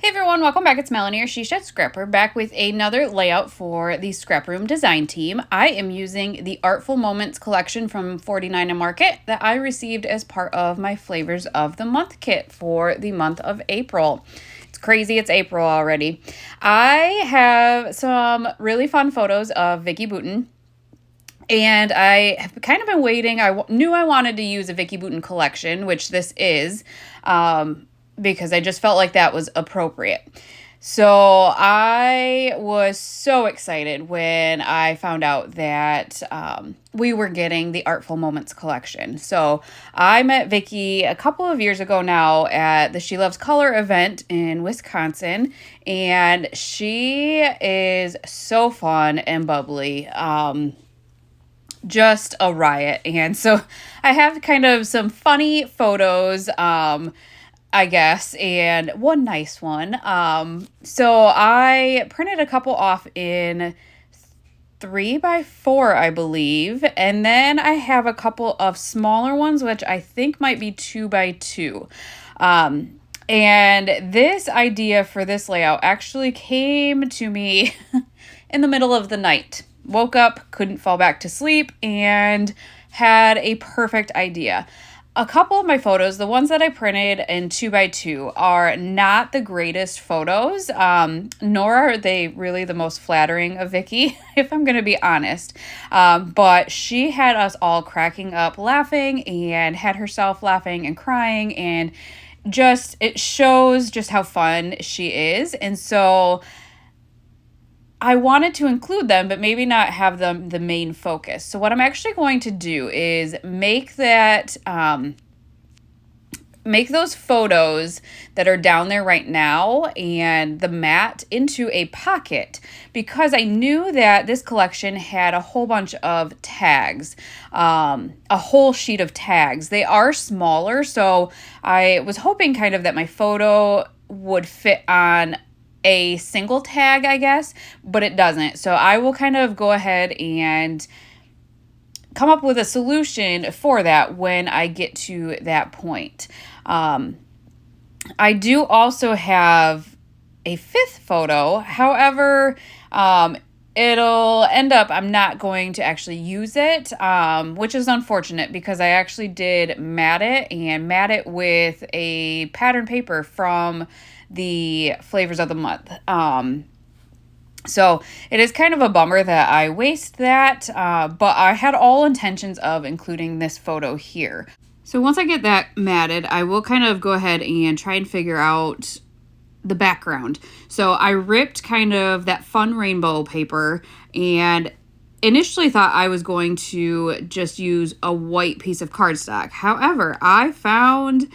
Hey everyone, welcome back. It's Melanie, your SheShed Scrapper, back with another layout for the ScrapRoom design team. I am using the Artful Moments collection from 49 Market that I received as part of my Flavors of the Month kit for the month of April. It's crazy, it's April already. I have some really fun photos of Vicki Boutin. And I have kind of been waiting. I knew I wanted to use a Vicki Boutin collection, which this is, because I just felt like that was appropriate. So I was so excited when I found out that we were getting the Artful Moments collection. So I met Vicki a couple of years ago now at the She Loves Color event in Wisconsin, and she is so fun and bubbly. Just a riot. And so I have kind of some funny photos, I guess, and one nice one. So I printed a couple off in 3x4, I believe. And then I have a couple of smaller ones, which I think might be 2x2. And this idea for this layout actually came to me in the middle of the night. Woke up, couldn't fall back to sleep, and had a perfect idea. A couple of my photos, the ones that I printed in 2x2, are not the greatest photos, nor are they really the most flattering of Vicki, if I'm going to be honest. But she had us all cracking up laughing and had herself laughing and crying, and just it shows just how fun she is. And so I wanted to include them, but maybe not have them the main focus. So what I'm actually going to do is make that, make those photos that are down there right now and the mat into a pocket, because I knew that this collection had a whole bunch of tags, a whole sheet of tags. They are smaller, so I was hoping kind of that my photo would fit on a single tag, I guess, but it doesn't. So I will kind of go ahead and come up with a solution for that when I get to that point. I do also have a fifth photo. However, it'll end up, I'm not going to actually use it, which is unfortunate because I actually did mat it with a pattern paper from the Flavors of the Month. So it is kind of a bummer that I waste that, but I had all intentions of including this photo here. So once I get that matted, I will kind of go ahead and try and figure out the background. So I ripped kind of that fun rainbow paper and initially thought I was going to just use a white piece of cardstock. However, I found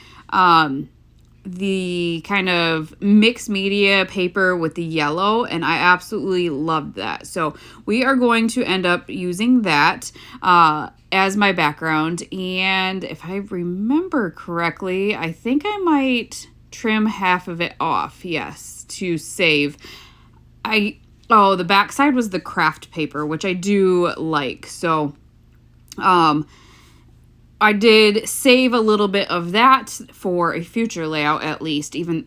the kind of mixed media paper with the yellow, and I absolutely loved that. So we are going to end up using that as my background. And if I remember correctly, I think I might trim half of it off, yes, to save. The backside was the craft paper, which I do like. So I did save a little bit of that for a future layout, at least. Even,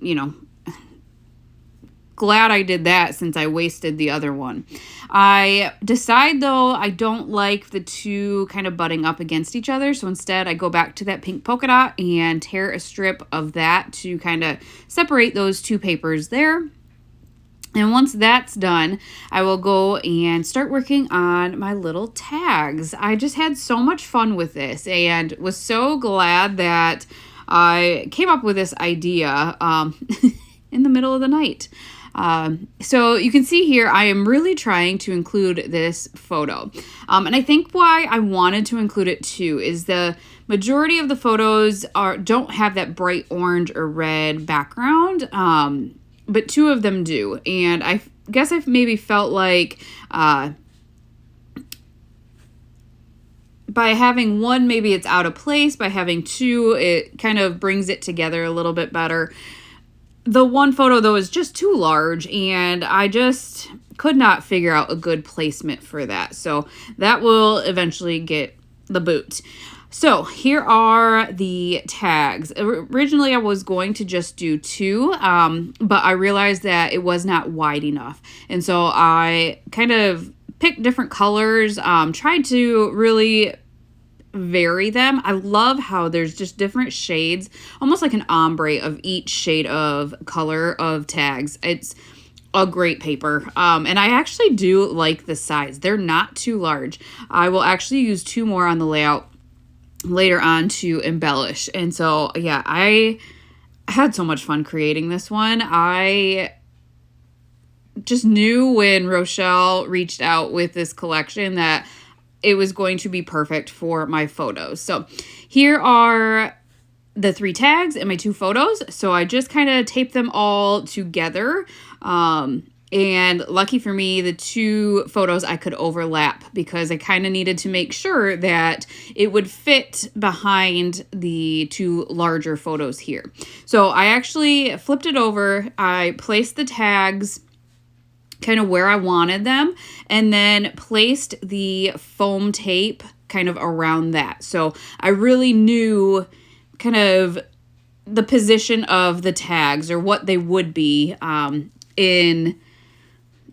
glad I did that since I wasted the other one. I decide, though, I don't like the two kind of butting up against each other. So instead, I go back to that pink polka dot and tear a strip of that to kind of separate those two papers there. And once that's done, I will go and start working on my little tags. I just had so much fun with this and was so glad that I came up with this idea in the middle of the night. So you can see here, I am really trying to include this photo. And I think why I wanted to include it too is the majority of the photos don't have that bright orange or red background. But two of them do. And I guess I've maybe felt like by having one, maybe it's out of place. By having two, it kind of brings it together a little bit better. The one photo, though, is just too large, and I just could not figure out a good placement for that. So that will eventually get the boot. So here are the tags. Originally, I was going to just do 2, but I realized that it was not wide enough. And so I kind of picked different colors, tried to really vary them. I love how there's just different shades, almost like an ombre of each shade of color of tags. It's a great paper. And I actually do like the size. They're not too large. I will actually use 2 more on the layout later on to embellish. And so, yeah, I had so much fun creating this one. I just knew when Rochelle reached out with this collection that it was going to be perfect for my photos. So here are the 3 tags and my 2 photos. So I just kind of taped them all together. And lucky for me, the 2 photos I could overlap because I kind of needed to make sure that it would fit behind the 2 larger photos here. So I actually flipped it over. I placed the tags kind of where I wanted them and then placed the foam tape kind of around that. So I really knew kind of the position of the tags or what they would be in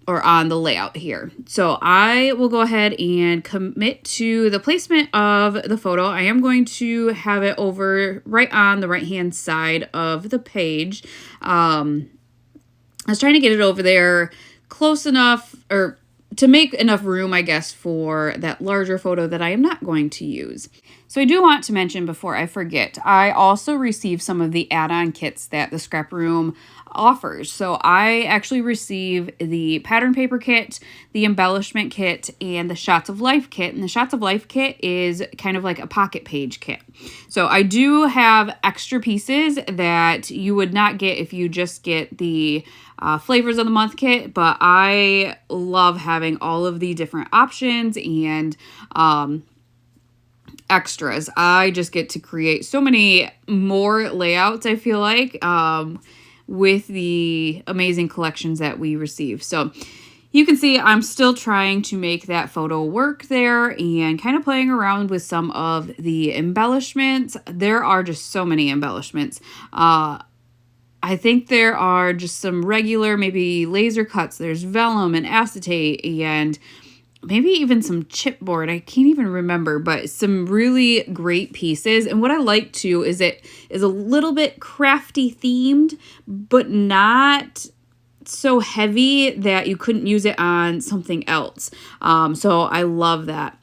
or on the layout here. So I will go ahead and commit to the placement of the photo. I am going to have it over right on the right-hand side of the page. I was trying to get it over there close enough or to make enough room, I guess, for that larger photo that I am not going to use. So I do want to mention before I forget, I also received some of the add-on kits that the ScrapRoom offers. So I actually receive the pattern paper kit, the embellishment kit, and the Shots of Life kit. And the Shots of Life kit is kind of like a pocket page kit. So I do have extra pieces that you would not get if you just get the flavors of the month kit, but I love having all of the different options and extras. I just get to create so many more layouts, I feel like, with the amazing collections that we receive. So you can see I'm still trying to make that photo work there and kind of playing around with some of the embellishments. There are just so many embellishments. I think there are just some regular, maybe laser cuts. There's vellum and acetate and maybe even some chipboard. I can't even remember, but some really great pieces. And what I like too is it is a little bit crafty themed, but not so heavy that you couldn't use it on something else. So I love that.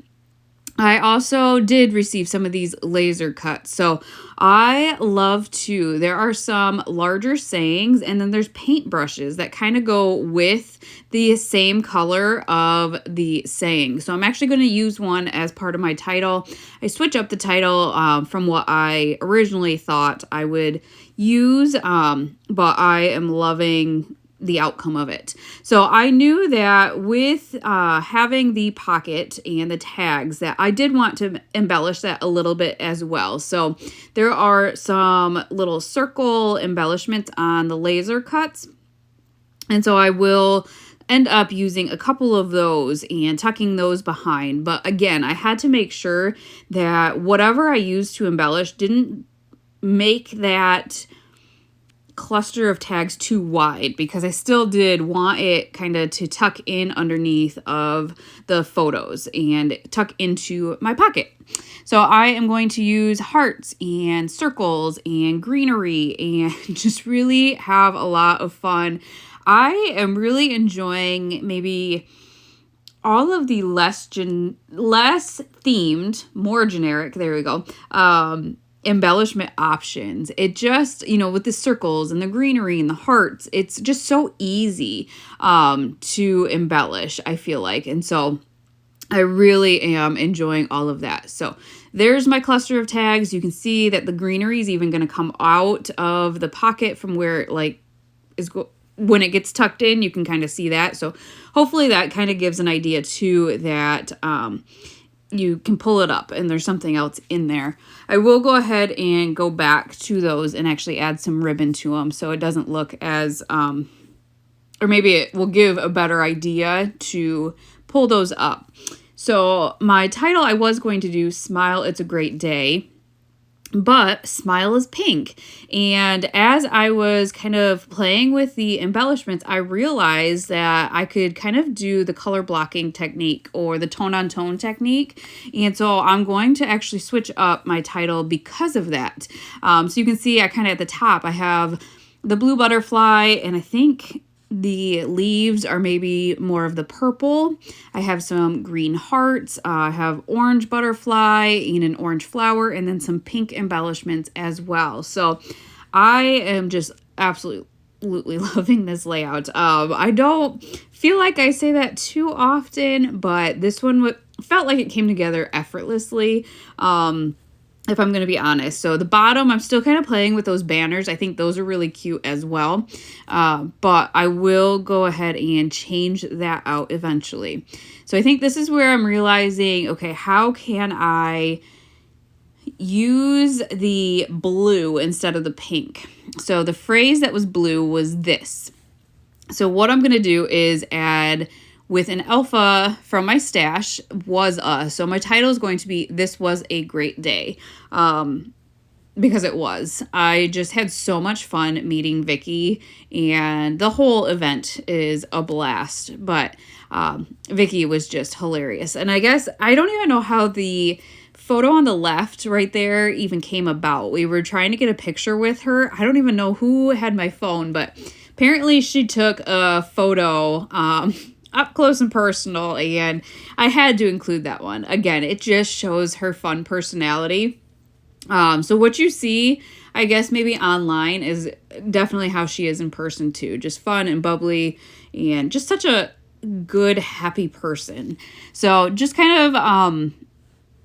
I also did receive some of these laser cuts. So I love to, there are some larger sayings and then there's paint brushes that kind of go with the same color of the saying. So I'm actually going to use one as part of my title. I switch up the title from what I originally thought I would use, but I am loving the outcome of it. So I knew that with having the pocket and the tags that I did want to embellish that a little bit as well. So there are some little circle embellishments on the laser cuts. And so I will end up using a couple of those and tucking those behind. But again, I had to make sure that whatever I used to embellish didn't make that cluster of tags too wide because I still did want it kind of to tuck in underneath of the photos and tuck into my pocket. So I am going to use hearts and circles and greenery and just really have a lot of fun. I am really enjoying maybe all of the less themed, more generic, there we go, embellishment options. It just, with the circles and the greenery and the hearts, it's just so easy to embellish, I feel like. And so I really am enjoying all of that. So there's my cluster of tags. You can see that the greenery is even going to come out of the pocket from where it when it gets tucked in, you can kind of see that. So hopefully that kind of gives an idea too that you can pull it up and there's something else in there. I will go ahead and go back to those and actually add some ribbon to them so it doesn't look as, or maybe it will give a better idea to pull those up. So my title, I was going to do Smile, It's a Great Day, but Smile is pink. And as I was kind of playing with the embellishments, I realized that I could kind of do the color blocking technique or the tone on tone technique. And so I'm going to actually switch up my title because of that. So you can see I kind of at the top, I have the blue butterfly, and I think the leaves are maybe more of the purple. I have some green hearts. I have orange butterfly and an orange flower, and then some pink embellishments as well. So I am just absolutely loving this layout. I don't feel like I say that too often, but this one felt like it came together effortlessly. If I'm going to be honest. So the bottom, I'm still kind of playing with those banners. I think those are really cute as well. But I will go ahead and change that out eventually. So I think this is where I'm realizing, okay, how can I use the blue instead of the pink? So the phrase that was blue was this. So what I'm going to do is add with an alpha from my stash, was us. So my title is going to be This Was a Great Day, because it was. I just had so much fun meeting Vicky, and the whole event is a blast. But Vicky was just hilarious. And I guess I don't even know how the photo on the left right there even came about. We were trying to get a picture with her. I don't even know who had my phone, but apparently she took a photo up close and personal, and I had to include that one. Again, it just shows her fun personality. So what you see, I guess maybe online, is definitely how she is in person too. Just fun and bubbly and just such a good, happy person. So just kind of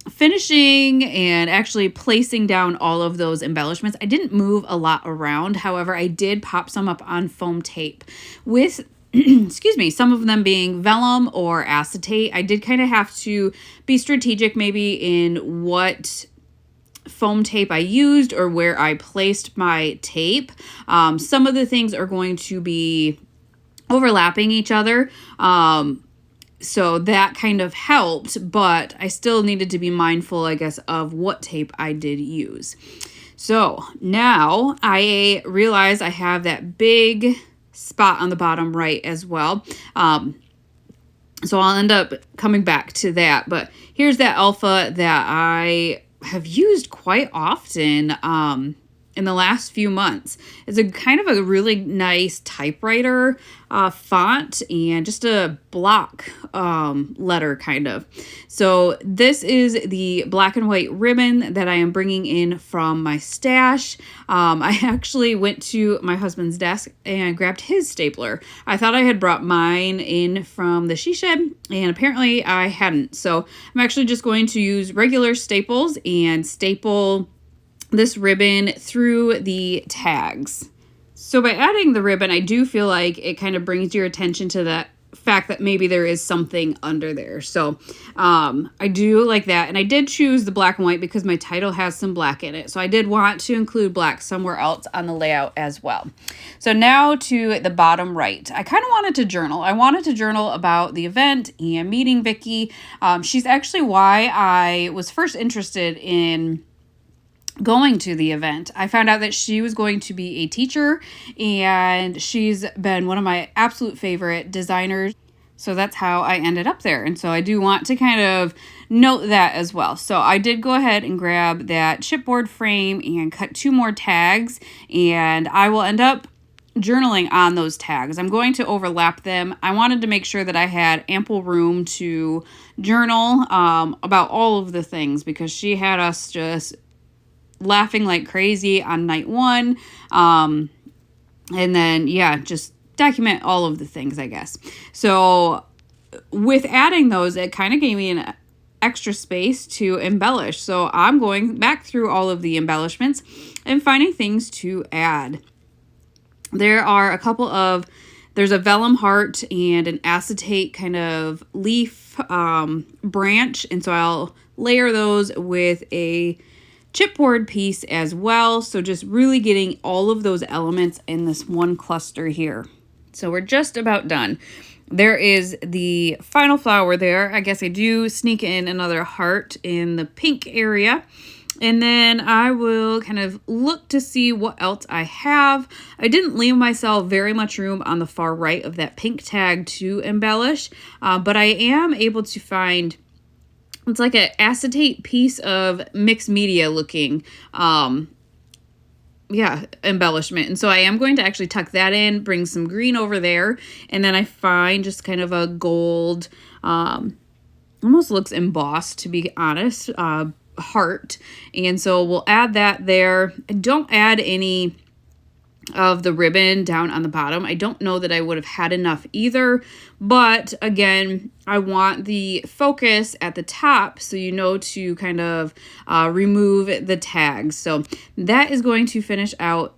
finishing and actually placing down all of those embellishments. I didn't move a lot around. However, I did pop some up on foam tape with excuse me, some of them being vellum or acetate. I did kind of have to be strategic maybe in what foam tape I used or where I placed my tape. Some of the things are going to be overlapping each other. So that kind of helped, but I still needed to be mindful, I guess, of what tape I did use. So now I realize I have that big spot on the bottom right as well. So I'll end up coming back to that, but here's that alpha that I have used quite often in the last few months. It's a kind of a really nice typewriter font and just a block letter kind of. So this is the black and white ribbon that I am bringing in from my stash. I actually went to my husband's desk and grabbed his stapler. I thought I had brought mine in from the SheShed, and apparently I hadn't. So I'm actually just going to use regular staples and staple this ribbon through the tags. So by adding the ribbon, I do feel like it kind of brings your attention to that fact that maybe there is something under there. So I do like that. And I did choose the black and white because my title has some black in it. So I did want to include black somewhere else on the layout as well. So now to the bottom right. I kind of wanted to journal. I wanted to journal about the event and meeting Vicky. She's actually why I was first interested in going to the event. I found out that she was going to be a teacher, and she's been one of my absolute favorite designers. So that's how I ended up there. And so I do want to kind of note that as well. So I did go ahead and grab that chipboard frame and cut 2 more tags, and I will end up journaling on those tags. I'm going to overlap them. I wanted to make sure that I had ample room to journal about all of the things, because she had us just laughing like crazy on night 1. And then, yeah, just document all of the things, I guess. So with adding those, it kind of gave me an extra space to embellish. So I'm going back through all of the embellishments and finding things to add. There are a couple of, there's a vellum heart and an acetate kind of leaf branch. And so I'll layer those with a chipboard piece as well. So just really getting all of those elements in this one cluster here. So we're just about done. there is the final flower there. I guess I do sneak in another heart in the pink area. And then I will kind of look to see what else I have. I didn't leave myself very much room on the far right of that pink tag to embellish, but I am able to find, it's like an acetate piece of mixed media looking embellishment. And so I am going to actually tuck that in, bring some green over there, and then I find just kind of a gold, almost looks embossed, to be honest, heart. And so we'll add that there. I don't add any of the ribbon down on the bottom. I don't know that I would have had enough either, but again, I want the focus at the top so you know to kind of remove the tags. So that is going to finish out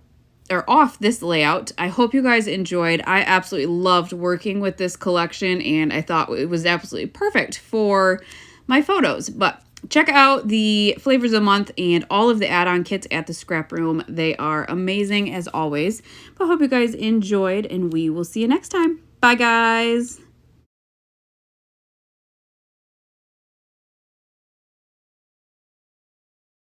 or off this layout. I hope you guys enjoyed. I absolutely loved working with this collection, and I thought it was absolutely perfect for my photos. But check out the flavors of the month and all of the add-on kits at the Scrap Room. They are amazing as always. But I hope you guys enjoyed, and we will see you next time. Bye, guys.